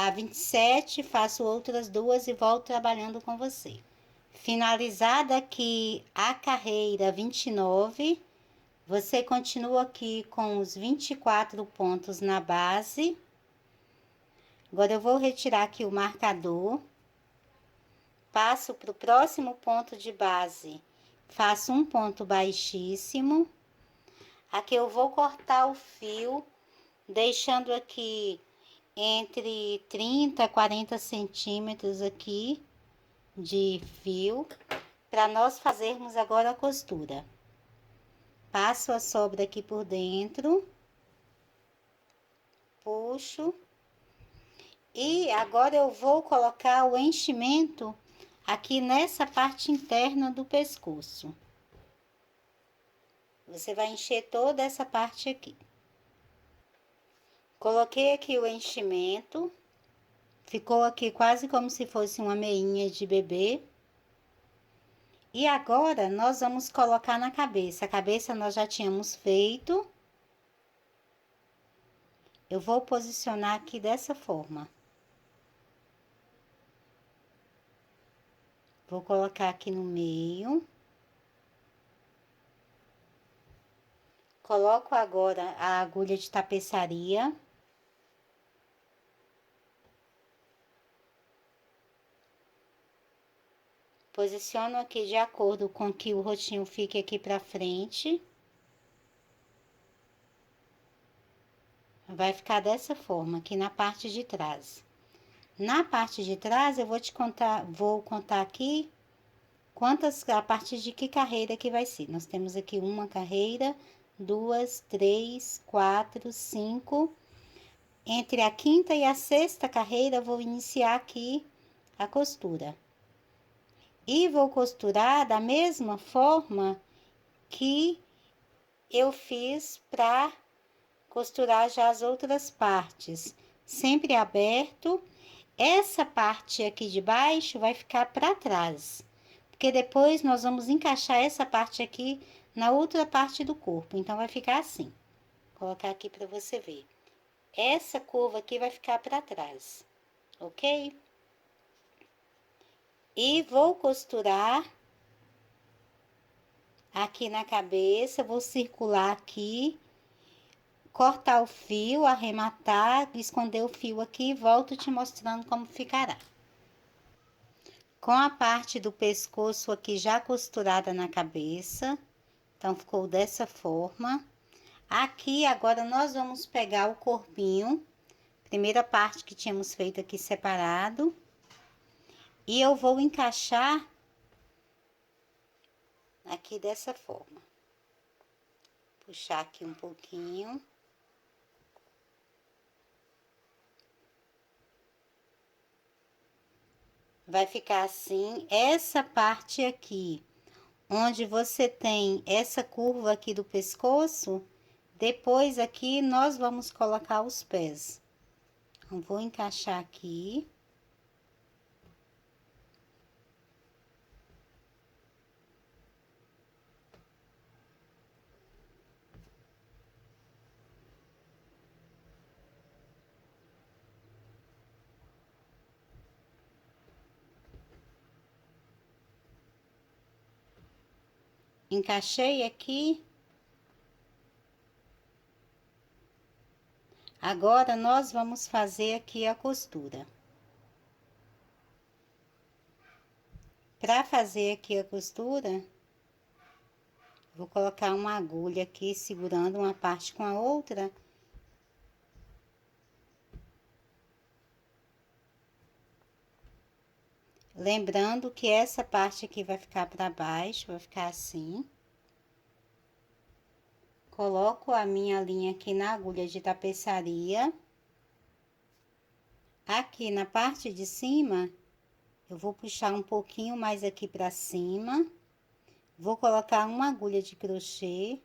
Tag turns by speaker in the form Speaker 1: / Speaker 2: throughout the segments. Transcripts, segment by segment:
Speaker 1: a 27, faço outras duas e volto trabalhando com você. Finalizada aqui a carreira 29, você continua aqui com os 24 pontos na base. Agora eu vou retirar aqui o marcador, passo para o próximo ponto de base, faço um ponto baixíssimo. Aqui eu vou cortar o fio, deixando aqui entre 30 a 40 centímetros aqui de fio, para nós fazermos agora a costura. Passo a sobra aqui por dentro, puxo. E agora eu vou colocar o enchimento aqui nessa parte interna do pescoço. Você vai encher toda essa parte aqui. Coloquei aqui o enchimento. Ficou aqui quase como se fosse uma meinha de bebê. E agora nós vamos colocar na cabeça. A cabeça nós já tínhamos feito. Eu vou posicionar aqui dessa forma. Vou colocar aqui no meio. Coloco agora a agulha de tapeçaria. Posiciono aqui de acordo com que o roxinho fique aqui pra frente. Vai ficar dessa forma, aqui na parte de trás. Na parte de trás, eu vou contar aqui a partir de que carreira que vai ser. Nós temos aqui uma carreira, 2, 3, 4, 5. Entre a quinta e a sexta carreira, vou iniciar aqui a costura. E vou costurar da mesma forma que eu fiz para costurar já as outras partes. Sempre aberto. Essa parte aqui de baixo vai ficar para trás, porque depois nós vamos encaixar essa parte aqui na outra parte do corpo. Então, vai ficar assim. Vou colocar aqui para você ver. Essa curva aqui vai ficar para trás, ok? E vou costurar aqui na cabeça, vou circular aqui, cortar o fio, arrematar, esconder o fio aqui e volto te mostrando como ficará. Com a parte do pescoço aqui já costurada na cabeça, então ficou dessa forma. Aqui agora nós vamos pegar o corpinho, primeira parte que tínhamos feito aqui separado, e eu vou encaixar aqui dessa forma. Puxar aqui um pouquinho. Vai ficar assim, essa parte aqui, onde você tem essa curva aqui do pescoço, depois aqui nós vamos colocar os pés. Então, vou encaixar aqui. Encaixei aqui. Agora, nós vamos fazer aqui a costura. Para fazer aqui a costura, vou colocar uma agulha aqui, segurando uma parte com a outra. Lembrando que essa parte aqui vai ficar para baixo, vai ficar assim. Coloco a minha linha aqui na agulha de tapeçaria. Aqui na parte de cima, eu vou puxar um pouquinho mais aqui para cima. Vou colocar uma agulha de crochê.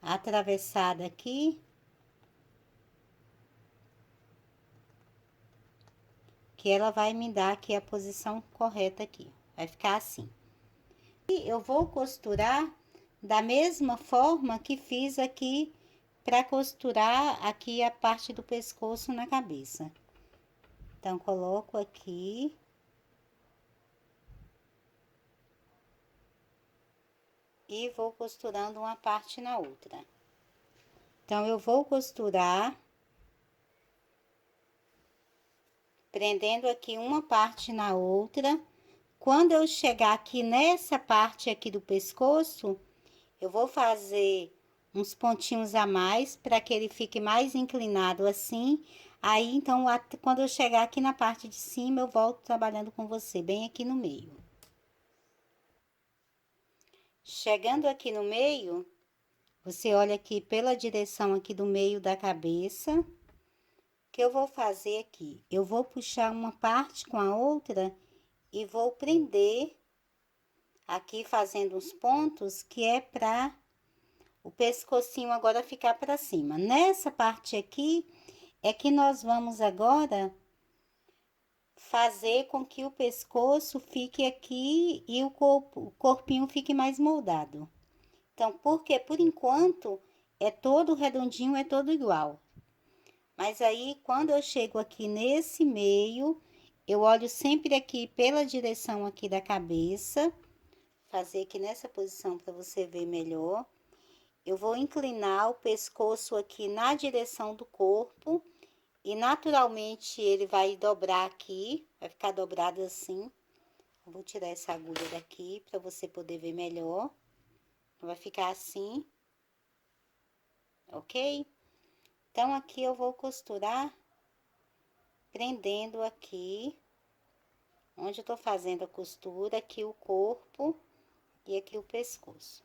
Speaker 1: Atravessada aqui. Que ela vai me dar aqui a posição correta aqui. Vai ficar assim. E eu vou costurar da mesma forma que fiz aqui para costurar aqui a parte do pescoço na cabeça. Então, coloco aqui. E vou costurando uma parte na outra. Então, eu vou costurar, prendendo aqui uma parte na outra. Quando eu chegar aqui nessa parte aqui do pescoço, eu vou fazer uns pontinhos a mais, para que ele fique mais inclinado assim. Aí, então, quando eu chegar aqui na parte de cima, eu volto trabalhando com você, bem aqui no meio. Chegando aqui no meio, você olha aqui pela direção aqui do meio da cabeça. O que eu vou fazer aqui? Eu vou puxar uma parte com a outra e vou prender aqui fazendo uns pontos que é para o pescocinho agora ficar para cima. Nessa parte aqui é que nós vamos agora fazer com que o pescoço fique aqui e o corpinho fique mais moldado. Então, porque por enquanto é todo redondinho, é todo igual. Mas aí, quando eu chego aqui nesse meio, eu olho sempre aqui pela direção aqui da cabeça, fazer aqui nessa posição para você ver melhor. Eu vou inclinar o pescoço aqui na direção do corpo e naturalmente ele vai dobrar aqui, vai ficar dobrado assim. Eu vou tirar essa agulha daqui para você poder ver melhor. Vai ficar assim, ok? Então, aqui eu vou costurar, prendendo aqui, onde eu tô fazendo a costura, aqui o corpo e aqui o pescoço.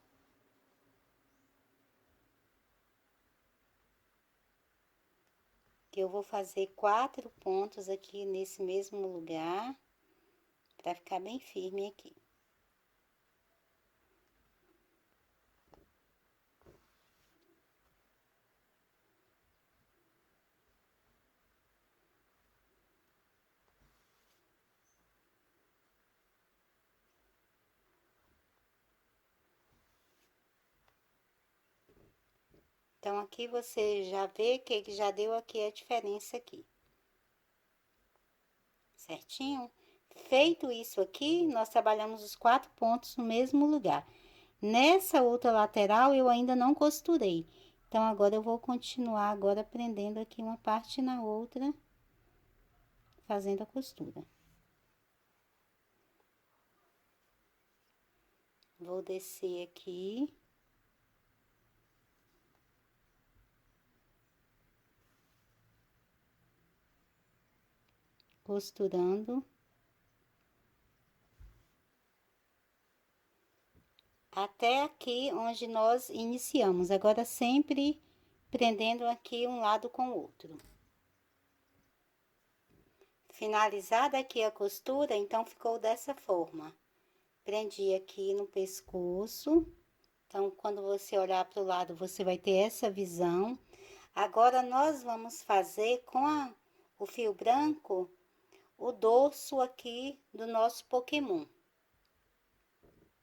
Speaker 1: Que eu vou fazer 4 pontos aqui nesse mesmo lugar, para ficar bem firme aqui. Então, aqui você já vê que já deu aqui a diferença aqui. Certinho? Feito isso aqui, nós trabalhamos os 4 pontos no mesmo lugar. Nessa outra lateral, eu ainda não costurei. Então, agora eu vou continuar agora prendendo aqui uma parte na outra, fazendo a costura. Vou descer aqui. Costurando. Até aqui onde nós iniciamos. Agora, sempre prendendo aqui um lado com o outro. Finalizada aqui a costura, então, ficou dessa forma. Prendi aqui no pescoço. Então, quando você olhar para o lado, você vai ter essa visão. Agora, nós vamos fazer com o fio branco o dorso aqui do nosso Pokémon.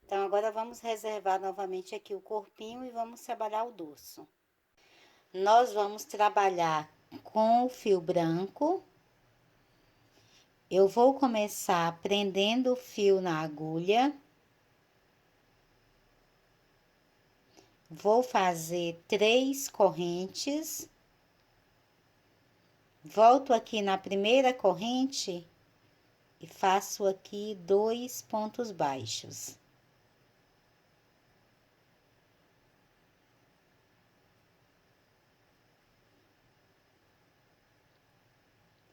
Speaker 1: Então, agora vamos reservar novamente aqui o corpinho e vamos trabalhar o dorso. Nós vamos trabalhar com o fio branco. Eu vou começar prendendo o fio na agulha. Vou fazer 3 correntes. Volto aqui na primeira corrente e faço aqui 2 pontos baixos.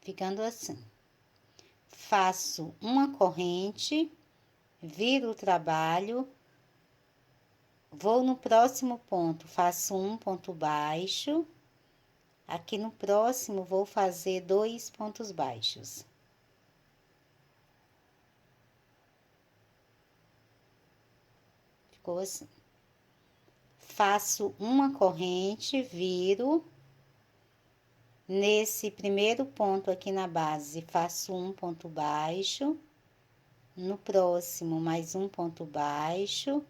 Speaker 1: Ficando assim. Faço uma corrente, viro o trabalho, vou no próximo ponto, faço um ponto baixo. Aqui no próximo, vou fazer 2 pontos baixos. Ficou assim. Faço uma corrente, viro. Nesse primeiro ponto aqui na base, faço um ponto baixo. No próximo, mais um ponto baixo.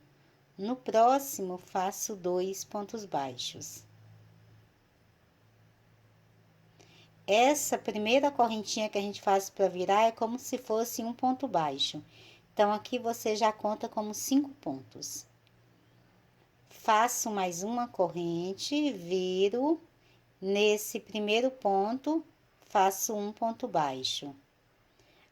Speaker 1: No próximo, faço 2 pontos baixos. essa primeira correntinha que a gente faz para virar é como se fosse um ponto baixo. Então, aqui você já conta como 5 pontos. Faço mais uma corrente, viro, nesse primeiro ponto, faço um ponto baixo.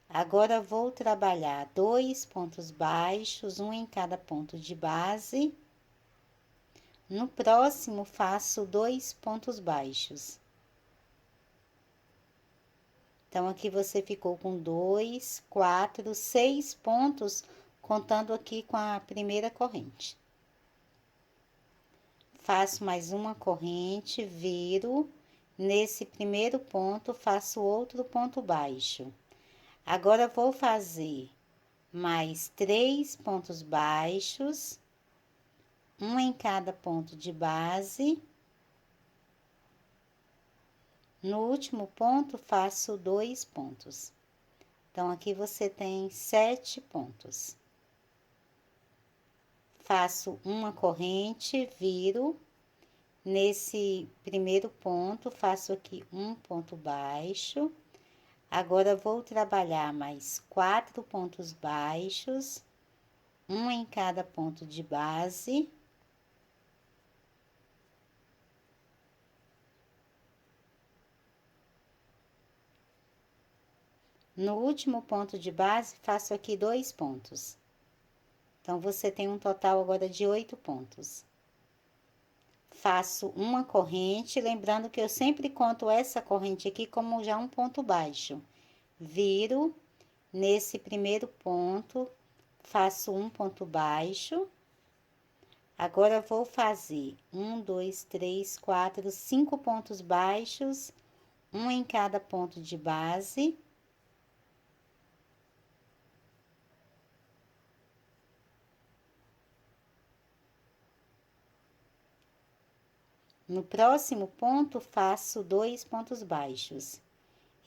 Speaker 1: Agora, vou trabalhar 2 pontos baixos, um em cada ponto de base. No próximo, faço 2 pontos baixos. Então, aqui você ficou com 2, 4, 6 pontos, contando aqui com a primeira corrente. Faço mais uma corrente, viro, nesse primeiro ponto, faço outro ponto baixo. Agora, vou fazer mais 3 pontos baixos, um em cada ponto de base. No último ponto, faço 2 pontos. Então, aqui você tem 7 pontos. Faço uma corrente, viro. Nesse primeiro ponto, faço aqui um ponto baixo. Agora, vou trabalhar mais 4 pontos baixos, um em cada ponto de base. No último ponto de base, faço aqui 2 pontos. Então, você tem um total agora de 8 pontos. Faço uma corrente, lembrando que eu sempre conto essa corrente aqui como já um ponto baixo. Viro, nesse primeiro ponto, faço um ponto baixo. Agora, vou fazer 1, 2, 3, 4, 5 pontos baixos, um em cada ponto de base. No próximo ponto, faço 2 pontos baixos.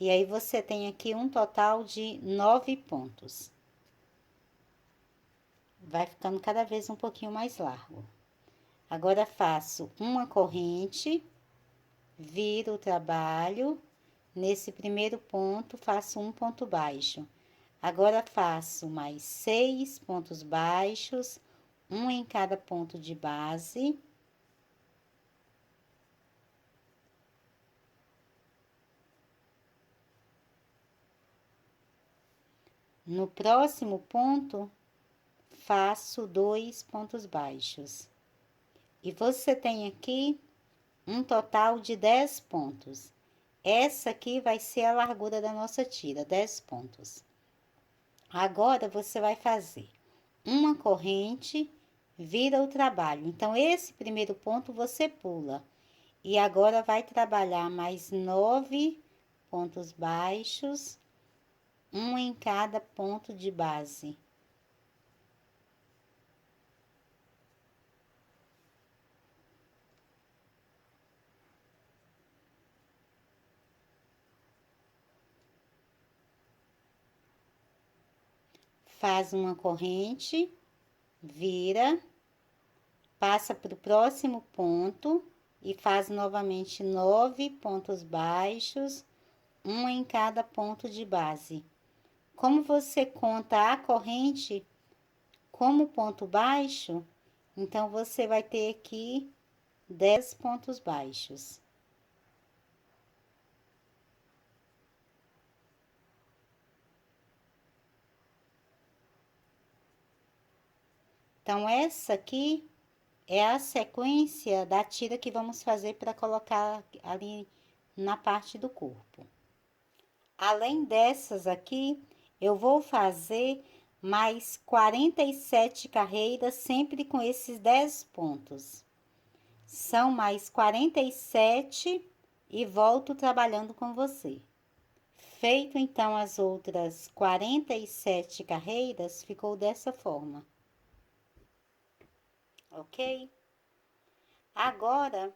Speaker 1: E aí, você tem aqui um total de 9 pontos. Vai ficando cada vez um pouquinho mais largo. Agora, faço uma corrente, viro o trabalho. Nesse primeiro ponto, faço um ponto baixo. Agora, faço mais 6 pontos baixos, um em cada ponto de base. No próximo ponto, faço 2 pontos baixos. E você tem aqui um total de 10 pontos. Essa aqui vai ser a largura da nossa tira, 10 pontos. Agora, você vai fazer uma corrente, vira o trabalho. Então, esse primeiro ponto você pula. E agora, vai trabalhar mais 9 pontos baixos, um em cada ponto de base. Faz uma corrente, vira, passa para o próximo ponto e faz novamente 9 pontos baixos, um em cada ponto de base. Como você conta a corrente como ponto baixo, então você vai ter aqui 10 pontos baixos. Então, essa aqui é a sequência da tira que vamos fazer para colocar ali na parte do corpo. Além dessas aqui, eu vou fazer mais 47 carreiras, sempre com esses 10 pontos. São mais 47 e volto trabalhando com você. Feito, então, as outras 47 carreiras, ficou dessa forma. Ok? Agora,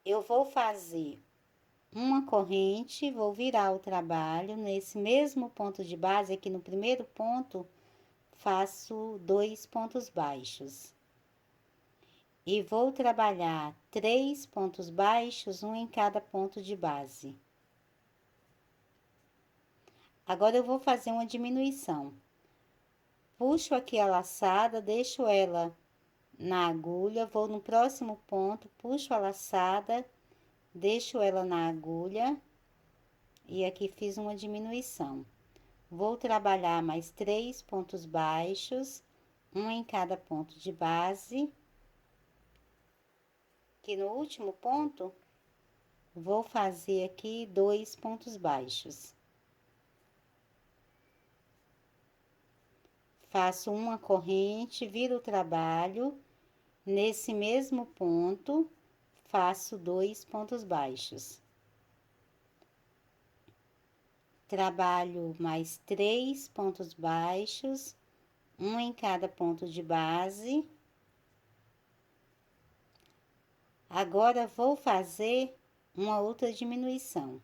Speaker 1: eu vou fazer uma corrente, vou virar o trabalho nesse mesmo ponto de base, aqui no primeiro ponto, faço 2 pontos baixos. E vou trabalhar 3 pontos baixos, um em cada ponto de base. Agora eu vou fazer uma diminuição. Puxo aqui a laçada, deixo ela na agulha, vou no próximo ponto, puxo a laçada, deixo ela na agulha e aqui fiz uma diminuição. Vou trabalhar mais 3 pontos baixos, um em cada ponto de base. Que no último ponto, vou fazer aqui 2 pontos baixos. Faço uma corrente, viro o trabalho, nesse mesmo ponto, faço 2 pontos baixos. Trabalho mais 3 pontos baixos, um em cada ponto de base. Agora, vou fazer uma outra diminuição.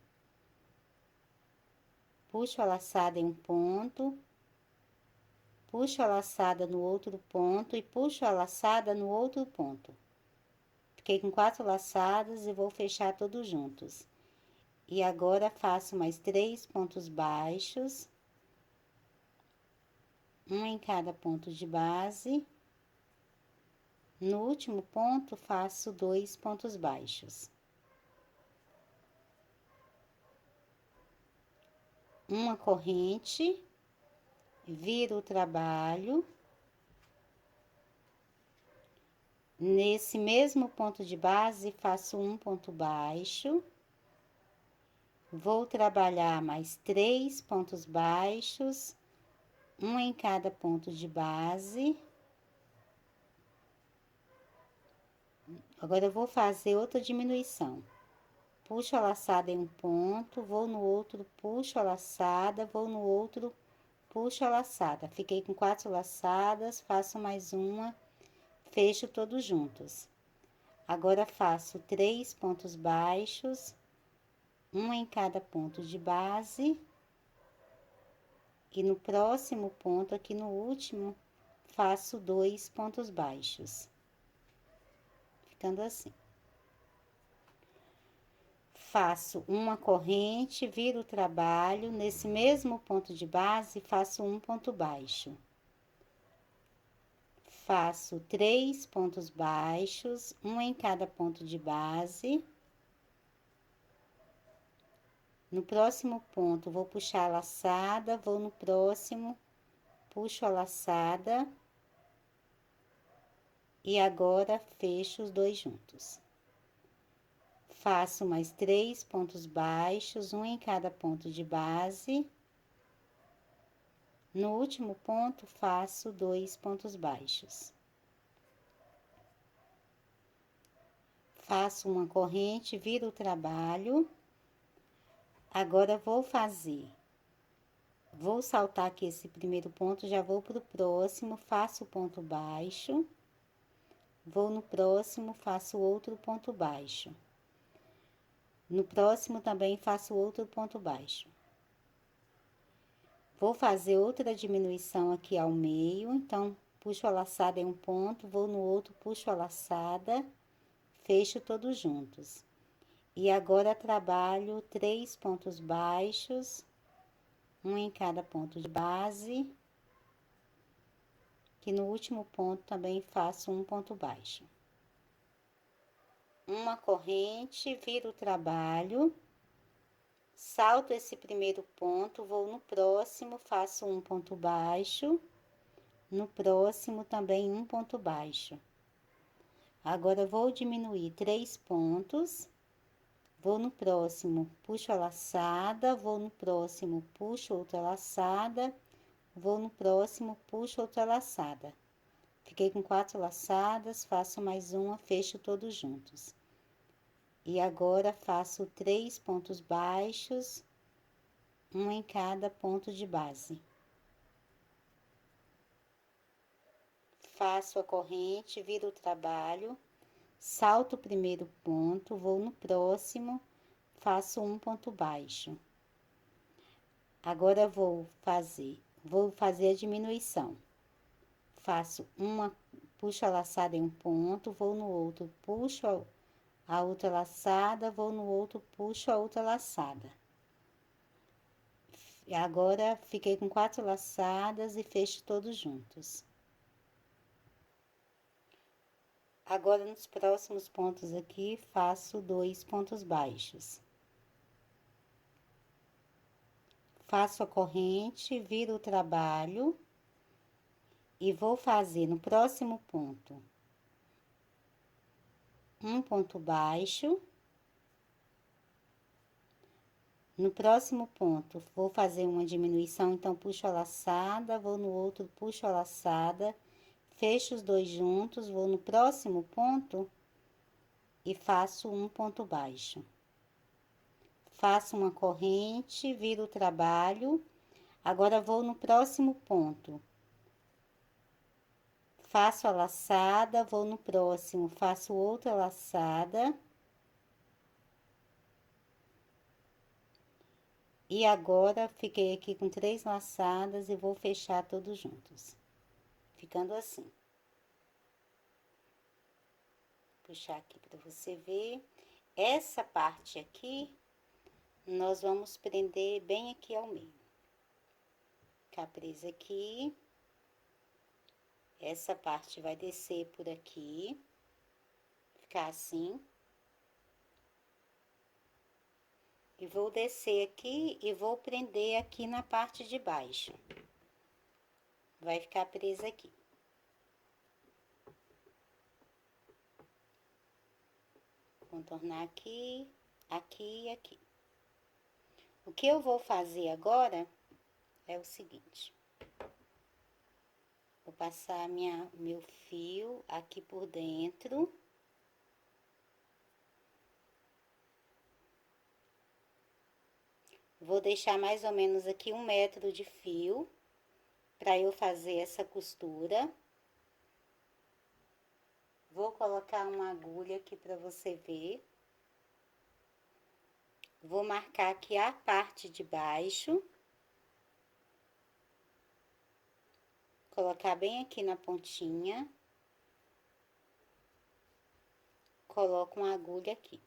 Speaker 1: Puxo a laçada em um ponto, puxo a laçada no outro ponto e puxo a laçada no outro ponto. Fiquei com 4 laçadas e vou fechar todos juntos. E agora, faço mais 3 pontos baixos, um em cada ponto de base. No último ponto, faço 2 pontos baixos. Uma corrente, viro o trabalho. Nesse mesmo ponto de base, faço um ponto baixo. Vou trabalhar mais 3 pontos baixos, um em cada ponto de base. Agora, eu vou fazer outra diminuição. Puxo a laçada em um ponto, vou no outro, puxo a laçada, vou no outro, puxo a laçada. Fiquei com 4 laçadas, faço mais uma, fecho todos juntos. Agora, faço 3 pontos baixos, um em cada ponto de base. E no próximo ponto, aqui no último, faço 2 pontos baixos. Ficando assim. Faço uma corrente, viro o trabalho, nesse mesmo ponto de base, faço um ponto baixo. Faço 3 pontos baixos, um em cada ponto de base. No próximo ponto, vou puxar a laçada, vou no próximo, puxo a laçada. E agora, fecho os dois juntos. Faço mais 3 pontos baixos, um em cada ponto de base. No último ponto, faço 2 pontos baixos. Faço uma corrente, viro o trabalho. Agora, vou saltar aqui esse primeiro ponto, já vou pro próximo, faço ponto baixo. Vou no próximo, faço outro ponto baixo. No próximo, também faço outro ponto baixo. Vou fazer outra diminuição aqui ao meio, então, puxo a laçada em um ponto, vou no outro, puxo a laçada, fecho todos juntos. E agora, trabalho 3 pontos baixos, um em cada ponto de base. Que no último ponto, também faço um ponto baixo. Uma corrente, viro o trabalho. Salto esse primeiro ponto, vou no próximo, faço um ponto baixo. No próximo, também um ponto baixo. Agora, vou diminuir 3 pontos. Vou no próximo, puxo a laçada, vou no próximo, puxo outra laçada, vou no próximo, puxo outra laçada. Fiquei com 4 laçadas, faço mais uma, fecho todos juntos. E agora, faço 3 pontos baixos, um em cada ponto de base. Faço a corrente, viro o trabalho, salto o primeiro ponto, vou no próximo, faço um ponto baixo. Agora, vou fazer a diminuição. Faço uma, puxo a laçada em um ponto, vou no outro, puxo a outra laçada, vou no outro, puxo a outra laçada. Agora, fiquei com 4 laçadas e fecho todos juntos. Agora, nos próximos pontos aqui, faço 2 pontos baixos. Faço a corrente, viro o trabalho e vou fazer no próximo ponto um ponto baixo. No próximo ponto, vou fazer uma diminuição, então puxo a laçada, vou no outro, puxo a laçada, fecho os dois juntos, vou no próximo ponto e faço um ponto baixo. Faço uma corrente, viro o trabalho, agora vou no próximo ponto. Faço a laçada, vou no próximo, faço outra laçada. E agora, fiquei aqui com 3 laçadas e vou fechar todos juntos. Ficando assim. Puxar aqui para você ver. Essa parte aqui, nós vamos prender bem aqui ao meio. Ficar presa aqui. Essa parte vai descer por aqui. Ficar assim. E vou descer aqui e vou prender aqui na parte de baixo. Vai ficar presa aqui. Contornar aqui, aqui e aqui. O que eu vou fazer agora é o seguinte. Vou passar meu fio aqui por dentro. Vou deixar mais ou menos aqui 1 metro de fio para eu fazer essa costura. Vou colocar uma agulha aqui para você ver. Vou marcar aqui a parte de baixo. Colocar bem aqui na pontinha. Coloco uma agulha aqui.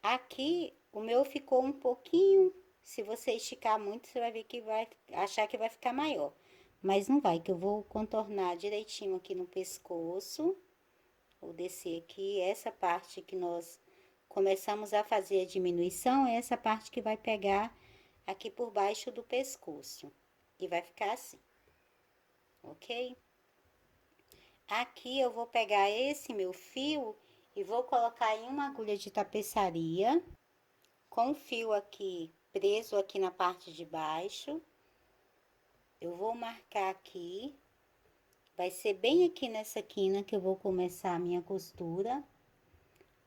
Speaker 1: Aqui, o meu ficou um pouquinho, se você esticar muito, você vai ver que vai achar que vai ficar maior. Mas não vai, que eu vou contornar direitinho aqui no pescoço. Vou descer aqui, essa parte que nós começamos a fazer a diminuição, é essa parte que vai pegar aqui por baixo do pescoço. E vai ficar assim, ok? Aqui eu vou pegar esse meu fio e vou colocar em uma agulha de tapeçaria, com o fio aqui preso aqui na parte de baixo. Eu vou marcar aqui, vai ser bem aqui nessa quina que eu vou começar a minha costura.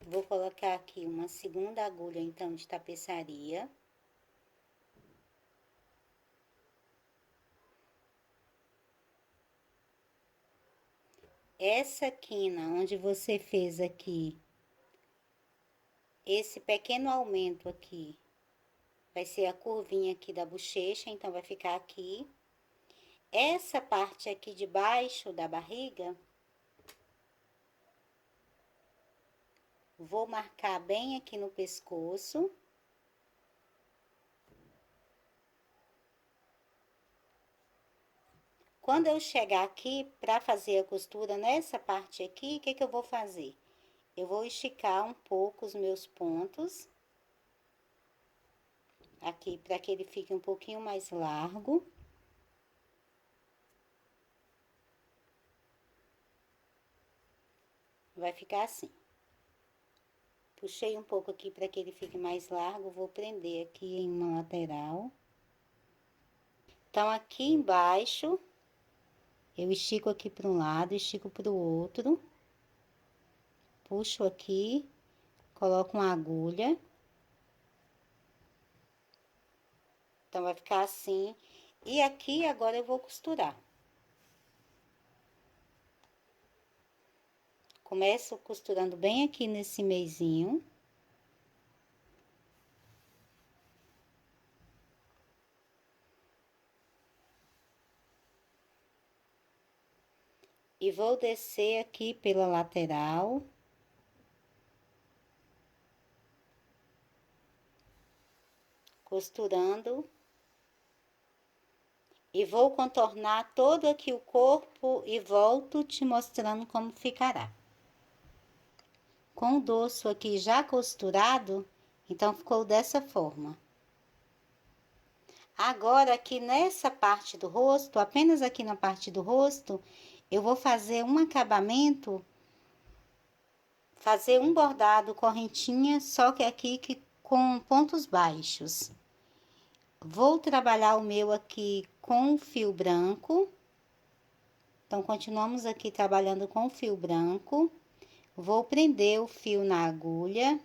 Speaker 1: Vou colocar aqui uma segunda agulha, então, de tapeçaria. Essa quina, onde você fez aqui, esse pequeno aumento aqui, vai ser a curvinha aqui da bochecha, então, vai ficar aqui. Essa parte aqui de baixo da barriga, vou marcar bem aqui no pescoço. Quando eu chegar aqui, para fazer a costura nessa parte aqui, o que que eu vou fazer? Eu vou esticar um pouco os meus pontos. Aqui, para que ele fique um pouquinho mais largo. Vai ficar assim. Puxei um pouco aqui para que ele fique mais largo, vou prender aqui em uma lateral. Então, aqui embaixo, eu estico aqui para um lado, estico para o outro. Puxo aqui, coloco uma agulha. Então, vai ficar assim. E aqui, agora, eu vou costurar. Começo costurando bem aqui nesse meizinho. E vou descer aqui pela lateral. Costurando. E vou contornar todo aqui o corpo e volto te mostrando como ficará. Com o dorso aqui já costurado, então ficou dessa forma. Agora, aqui nessa parte do rosto, apenas aqui na parte do rosto, eu vou fazer um acabamento, fazer um bordado correntinha, só que aqui com pontos baixos. Vou trabalhar o meu aqui com fio branco. Então, continuamos aqui trabalhando com fio branco. Vou prender o fio na agulha.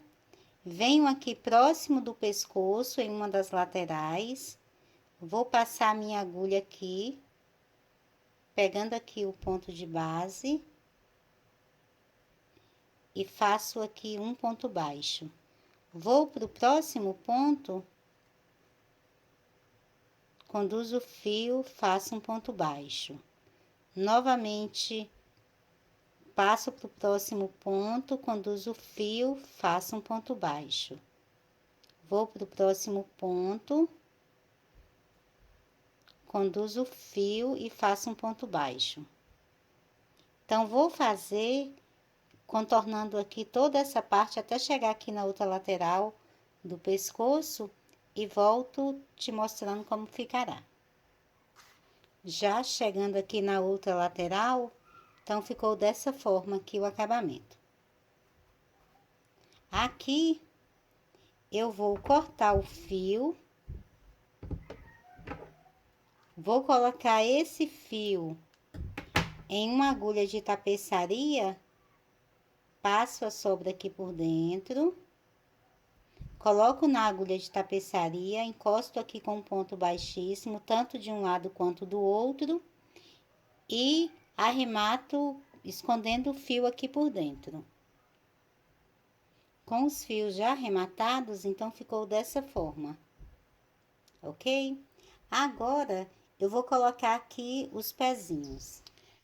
Speaker 1: Venho aqui próximo do pescoço, em uma das laterais. Vou passar minha agulha aqui, pegando aqui o ponto de base. E faço aqui um ponto baixo. Vou para o próximo ponto. Conduzo o fio, faço um ponto baixo. Novamente, passo para o próximo ponto, conduzo o fio, faço um ponto baixo. Vou para o próximo ponto, conduzo o fio e faço um ponto baixo. Então, vou fazer, contornando aqui toda essa parte, até chegar aqui na outra lateral do pescoço, e volto te mostrando como ficará. Já chegando aqui na outra lateral, então ficou dessa forma aqui o acabamento. Aqui, eu vou cortar o fio. Vou colocar esse fio em uma agulha de tapeçaria. Passo a sobra aqui por dentro. Coloco na agulha de tapeçaria, encosto aqui com um ponto baixíssimo, tanto de um lado quanto do outro, e arremato escondendo o fio aqui por dentro. Com os fios já arrematados, então ficou dessa forma, ok? Agora, eu vou colocar aqui os pezinhos.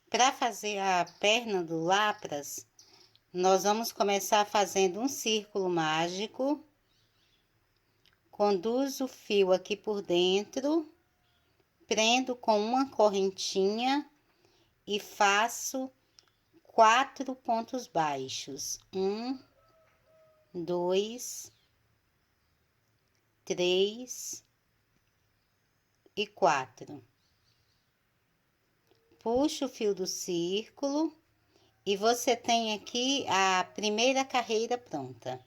Speaker 1: Para fazer a perna do Lapras, nós vamos começar fazendo um círculo mágico. Conduzo o fio aqui por dentro, prendo com uma correntinha e faço 4 pontos baixos. 1, 2, 3 e 4. Puxo o fio do círculo e você tem aqui a primeira carreira pronta.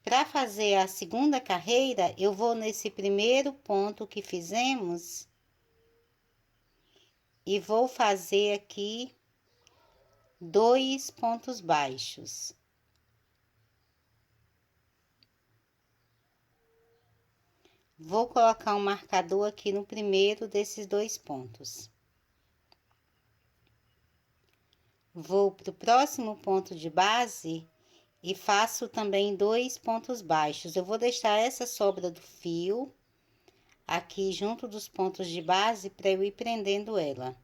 Speaker 1: Para fazer a segunda carreira, eu vou nesse primeiro ponto que fizemos e vou fazer aqui 2 pontos baixos. Vou colocar um marcador aqui no primeiro desses 2 pontos. Vou para o próximo ponto de base e faço também 2 pontos baixos. Eu vou deixar essa sobra do fio aqui junto dos pontos de base para eu ir prendendo ela.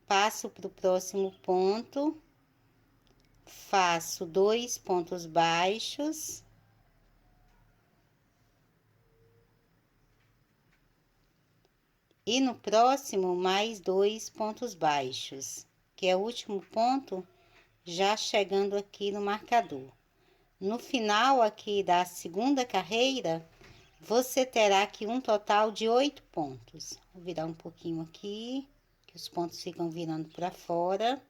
Speaker 1: Passo para o próximo ponto, faço 2 pontos baixos. E no próximo, mais 2 pontos baixos, que é o último ponto, já chegando aqui no marcador. No final aqui da segunda carreira, você terá aqui um total de 8 pontos. Vou virar um pouquinho aqui, que os pontos ficam virando para fora.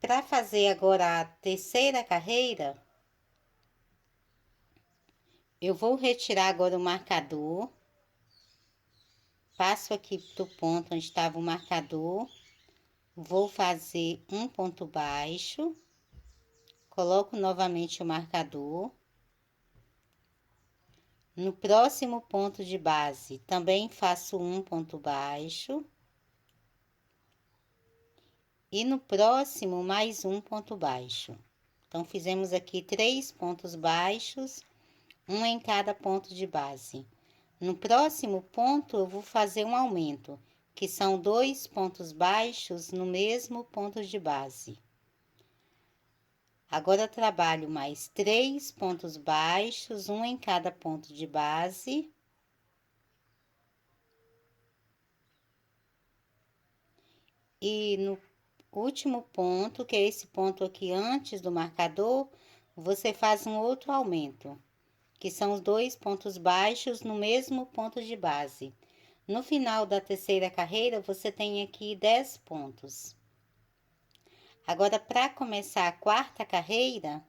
Speaker 1: Para fazer agora a terceira carreira, eu vou retirar agora o marcador. Passo aqui pro ponto onde estava o marcador. Vou fazer um ponto baixo. Coloco novamente o marcador. No próximo ponto de base, também faço um ponto baixo. E no próximo, mais um ponto baixo. Então, fizemos aqui 3 pontos baixos, um em cada ponto de base. No próximo ponto, eu vou fazer um aumento. que são 2 pontos baixos no mesmo ponto de base. Agora, trabalho mais 3 pontos baixos, um em cada ponto de base. E no último ponto, que é esse ponto aqui antes do marcador, você faz um outro aumento, que são os 2 pontos baixos no mesmo ponto de base. No final da terceira carreira, você tem aqui 10 pontos. Agora, para começar a quarta carreira,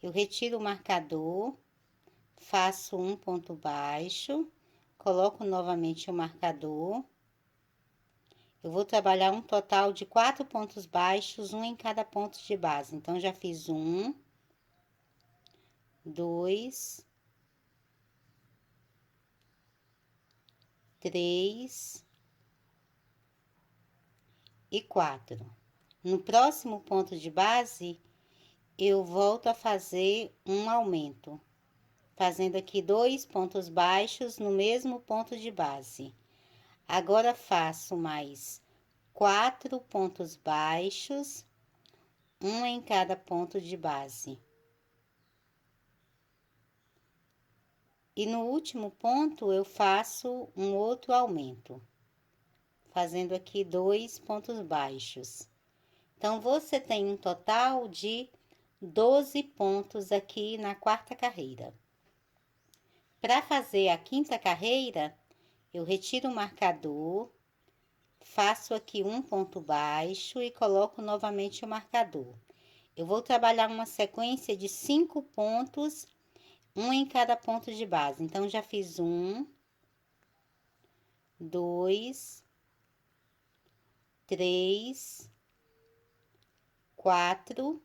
Speaker 1: eu retiro o marcador, faço um ponto baixo, coloco novamente o marcador. Eu vou trabalhar um total de 4 pontos baixos, um em cada ponto de base. Então, já fiz 1, 2, 3 e 4. No próximo ponto de base, eu volto a fazer um aumento, fazendo aqui 2 pontos baixos no mesmo ponto de base. Agora, faço mais 4 pontos baixos, um em cada ponto de base. E no último ponto, eu faço um outro aumento, fazendo aqui 2 pontos baixos. Então, você tem um total de 12 pontos aqui na quarta carreira. Para fazer a quinta carreira, eu retiro o marcador, faço aqui um ponto baixo e coloco novamente o marcador. Eu vou trabalhar uma sequência de 5 pontos, um em cada ponto de base. Então, já fiz 1, 2, 3, 4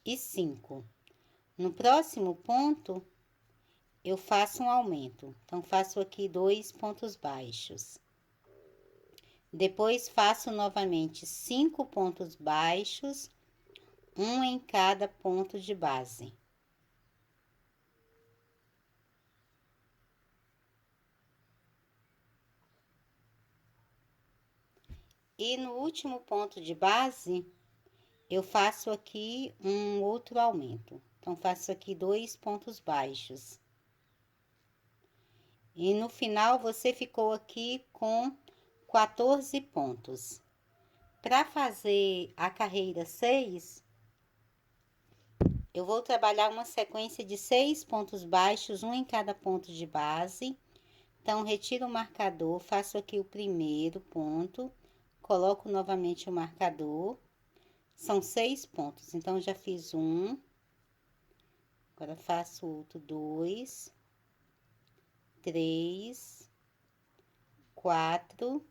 Speaker 1: e 5. No próximo ponto, eu faço um aumento. Então, faço aqui 2 pontos baixos. Depois, faço novamente 5 pontos baixos, um em cada ponto de base. E no último ponto de base, eu faço aqui um outro aumento. Então, faço aqui 2 pontos baixos. E no final, você ficou aqui com 14 pontos. Para fazer a carreira 6, eu vou trabalhar uma sequência de 6 pontos baixos, um em cada ponto de base. Então, retiro o marcador, faço aqui o primeiro ponto, coloco novamente o marcador. São 6 pontos, então, já fiz 1. Agora, faço outro 2, 3, 4,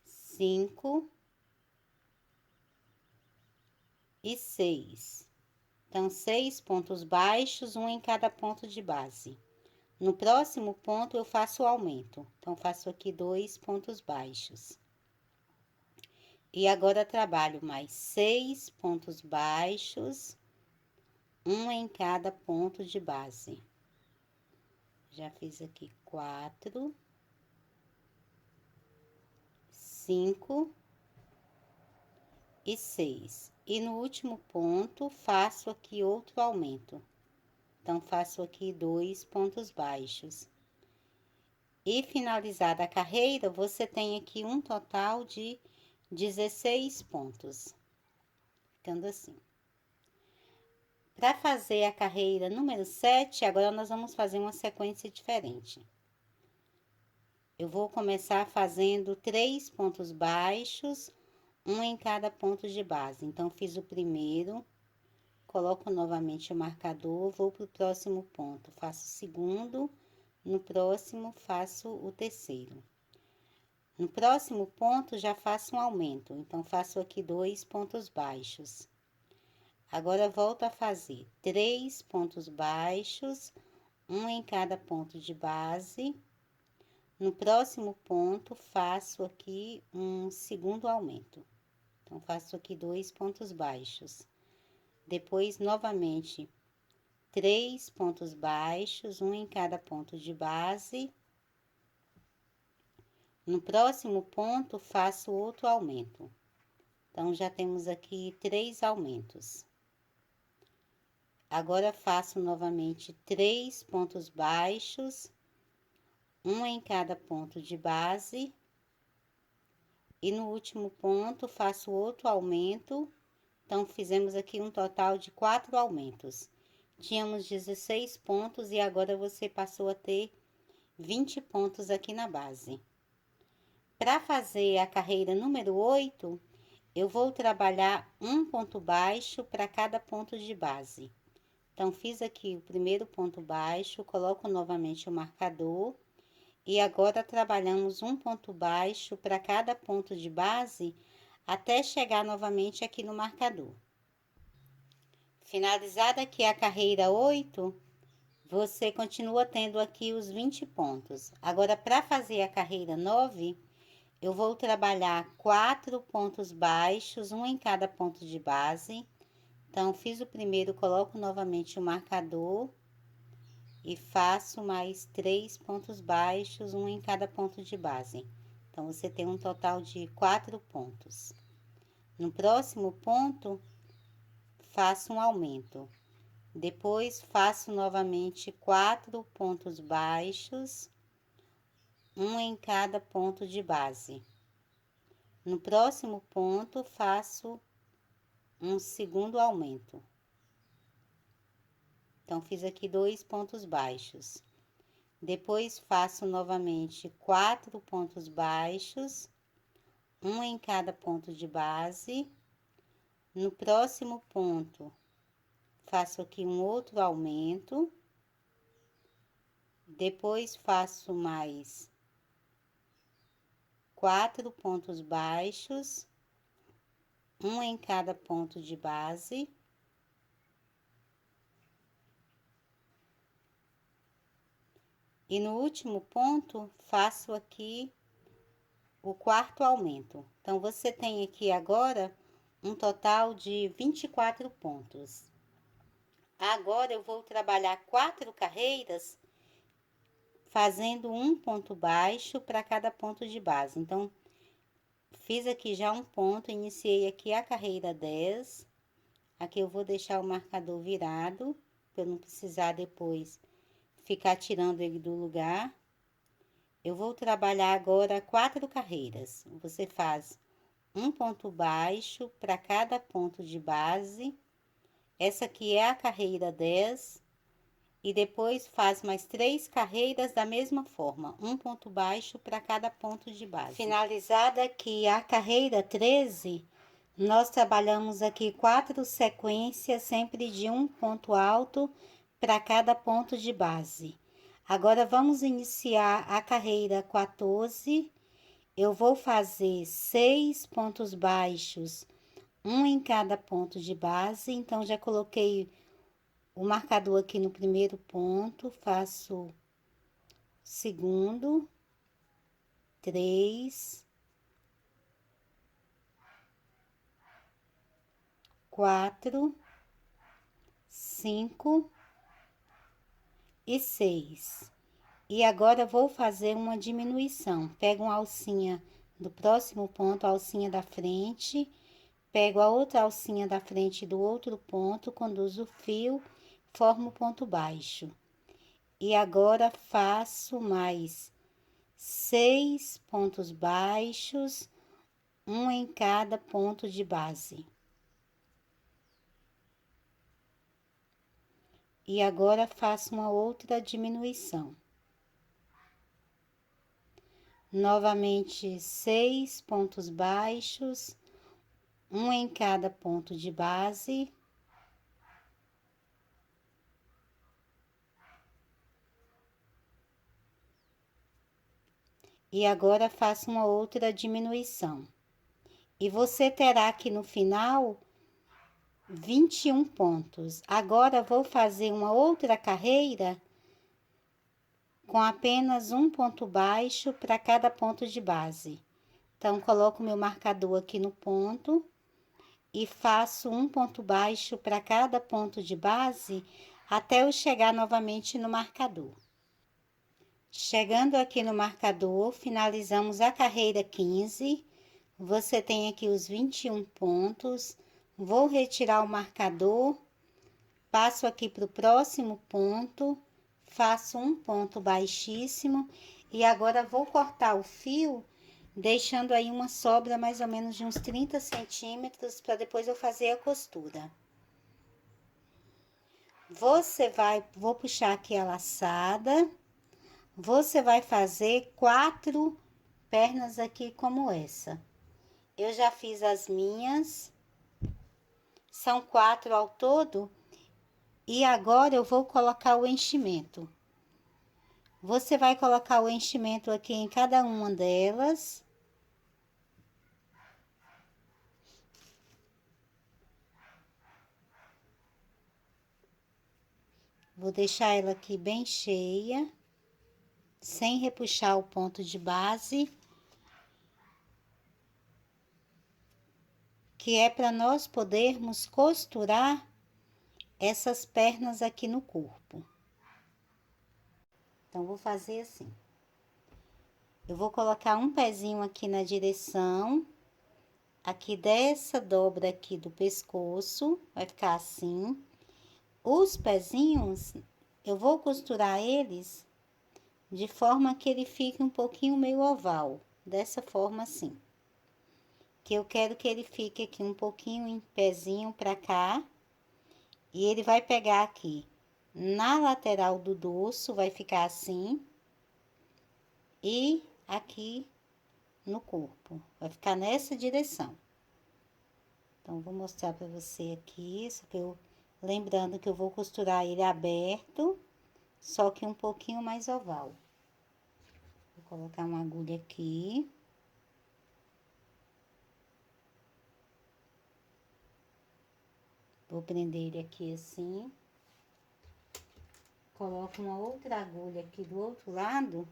Speaker 1: 5 e 6. Então, 6 pontos baixos, um em cada ponto de base. No próximo ponto, eu faço o aumento. Então, faço aqui 2 pontos baixos. E agora, trabalho mais 6 pontos baixos, um em cada ponto de base. Já fiz aqui 4, 5 e 6. E no último ponto, faço aqui outro aumento. Então, faço aqui 2 pontos baixos. E finalizada a carreira, você tem aqui um total de 16 pontos. Ficando assim. Para fazer a carreira número 7, agora nós vamos fazer uma sequência diferente. Eu vou começar fazendo 3 pontos baixos, um em cada ponto de base. Então, fiz o primeiro, coloco novamente o marcador, vou para o próximo ponto, faço o segundo, no próximo faço o terceiro. No próximo ponto, já faço um aumento, então, faço aqui 2 pontos baixos. Agora, volto a fazer 3 pontos baixos, um em cada ponto de base. No próximo ponto, faço aqui um segundo aumento. Então, faço aqui 2 pontos baixos. Depois, novamente, 3 pontos baixos, um em cada ponto de base. No próximo ponto, faço outro aumento. Então, já temos aqui 3 aumentos. Agora, faço novamente 3 pontos baixos, um em cada ponto de base. E no último ponto, faço outro aumento. Então, fizemos aqui um total de 4 aumentos. Tínhamos 16 pontos e agora você passou a ter 20 pontos aqui na base. Para fazer a carreira número 8, eu vou trabalhar um ponto baixo para cada ponto de base. Então, fiz aqui o primeiro ponto baixo, coloco novamente o marcador e agora trabalhamos um ponto baixo para cada ponto de base até chegar novamente aqui no marcador. Finalizada aqui a carreira 8, você continua tendo aqui os 20 pontos. Agora, para fazer a carreira 9, eu vou trabalhar 4 pontos baixos, um em cada ponto de base. Então, fiz o primeiro, coloco novamente o marcador e faço mais 3 pontos baixos, um em cada ponto de base. Então, você tem um total de 4 pontos. No próximo ponto, faço um aumento. Depois, faço novamente 4 pontos baixos, um em cada ponto de base. No próximo ponto, faço um segundo aumento. Então, fiz aqui 2 pontos baixos. Depois, faço novamente 4 pontos baixos, um em cada ponto de base. No próximo ponto, faço aqui um outro aumento. Depois, faço mais 4 pontos baixos, um em cada ponto de base. E no último ponto, faço aqui o quarto aumento. Então, você tem aqui agora um total de 24 pontos. Agora, eu vou trabalhar 4 carreiras, fazendo um ponto baixo para cada ponto de base. Então, fiz aqui já um ponto, iniciei aqui a carreira 10. Aqui eu vou deixar o marcador virado, para eu não precisar depois ficar tirando ele do lugar. Eu vou trabalhar agora 4 carreiras. Você faz um ponto baixo para cada ponto de base. Essa aqui é a carreira 10. E depois faz mais 3 carreiras da mesma forma, um ponto baixo para cada ponto de base. Finalizada aqui a carreira 13, nós trabalhamos aqui 4 sequências, sempre de um ponto alto para cada ponto de base. Agora, vamos iniciar a carreira 14. Eu vou fazer 6 pontos baixos, um em cada ponto de base. Então, já coloquei o marcador aqui no primeiro ponto, faço segundo, 3, 4, 5 e 6. E agora vou fazer uma diminuição. Pego uma alcinha do próximo ponto, a alcinha da frente, pego a outra alcinha da frente do outro ponto, conduzo o fio, formo ponto baixo. E agora faço mais 6 pontos baixos, um em cada ponto de base. E agora faço uma outra diminuição. Novamente 6 pontos baixos, um em cada ponto de base. E agora faço uma outra diminuição. E você terá aqui no final 21 pontos. Agora, vou fazer uma outra carreira com apenas um ponto baixo para cada ponto de base. Então, coloco meu marcador aqui no ponto e faço um ponto baixo para cada ponto de base até eu chegar novamente no marcador. Chegando aqui no marcador, finalizamos a carreira 15. Você tem aqui os 21 pontos. Vou retirar o marcador, passo aqui para o próximo ponto, faço um ponto baixíssimo e agora vou cortar o fio, deixando aí uma sobra mais ou menos de uns 30 centímetros para depois eu fazer a costura. Vou puxar aqui a laçada, você vai fazer 4 pernas aqui como essa. Eu já fiz as minhas, são 4 ao todo. E agora eu vou colocar o enchimento. Você vai colocar o enchimento aqui em cada uma delas. Vou deixar ela aqui bem cheia, sem repuxar o ponto de base. Que é para nós podermos costurar essas pernas aqui no corpo. Então, vou fazer assim. Eu vou colocar um pezinho aqui na direção, aqui dessa dobra aqui do pescoço, vai ficar assim. Os pezinhos, eu vou costurar eles de forma que ele fique um pouquinho meio oval, dessa forma assim. Que eu quero que ele fique aqui um pouquinho em pezinho pra cá. E ele vai pegar aqui na lateral do dorso, vai ficar assim. E aqui no corpo, vai ficar nessa direção. Então, vou mostrar pra você aqui, só que lembrando que eu vou costurar ele aberto, só que um pouquinho mais oval. Vou colocar uma agulha aqui. Vou prender ele aqui assim. Coloco uma outra agulha aqui do outro lado,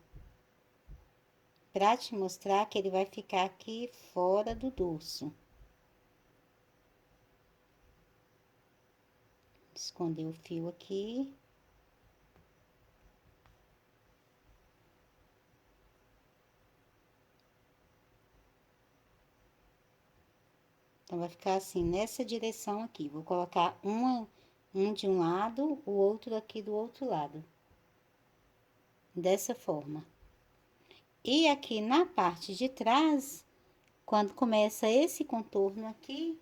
Speaker 1: pra te mostrar que ele vai ficar aqui fora do dorso. Esconder o fio aqui. Então, vai ficar assim, nessa direção aqui. Vou colocar um de um lado, o outro aqui do outro lado. Dessa forma. E aqui na parte de trás, quando começa esse contorno aqui,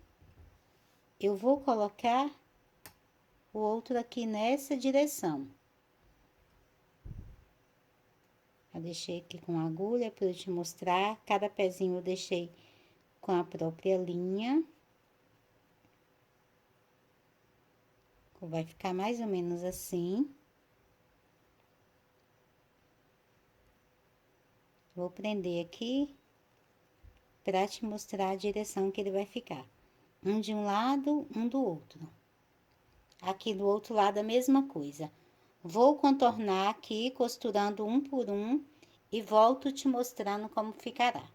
Speaker 1: eu vou colocar o outro aqui nessa direção. Eu deixei aqui com agulha para eu te mostrar. Cada pezinho eu deixei com a própria linha. Vai ficar mais ou menos assim. Vou prender aqui para te mostrar a direção que ele vai ficar. Um de um lado, um do outro. Aqui do outro lado a mesma coisa. Vou contornar aqui, costurando um por um e volto te mostrando como ficará.